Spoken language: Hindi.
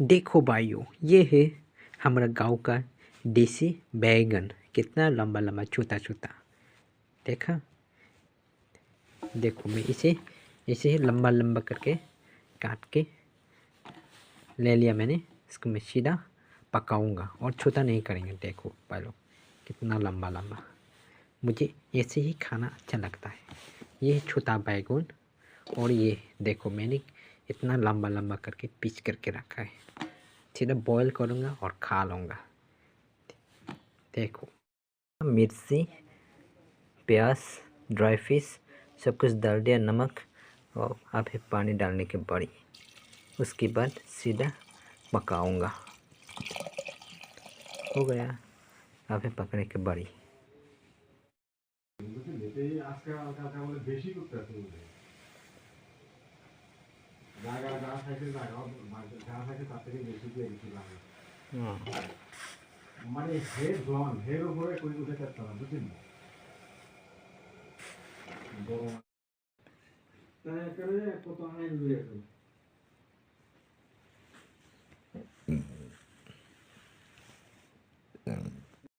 देखो भाइयों, ये है हमारा गांव का देसी बैगन। कितना लंबा लंबा छोटा छोटा, देखा। देखो मैं इसे इसे लंबा लंबा करके काट के ले लिया मैंने। इसको मैं सीधा पकाऊंगा और छोटा नहीं करेंगे। देखो भाई, कितना लंबा लंबा। मुझे ऐसे ही खाना अच्छा लगता है। ये छोटा बैगन और ये देखो मैंने इतना लंबा लंबा करके पीस करके रखा है। सीधा बॉईल करूँगा और खा लूँगा। देखो, मिर्ची, प्याज, ड्राई फिश सब कुछ डाल दिया, नमक और अभी पानी डालने के बड़ी। उसके बाद सीधा पकाऊँगा। हो गया, अभी पकने के बड़ी। মানে হেড জন হেড উপরে কই উঠে করতে হবে বুঝছেন বড় তাই করে কত আইন লইয়া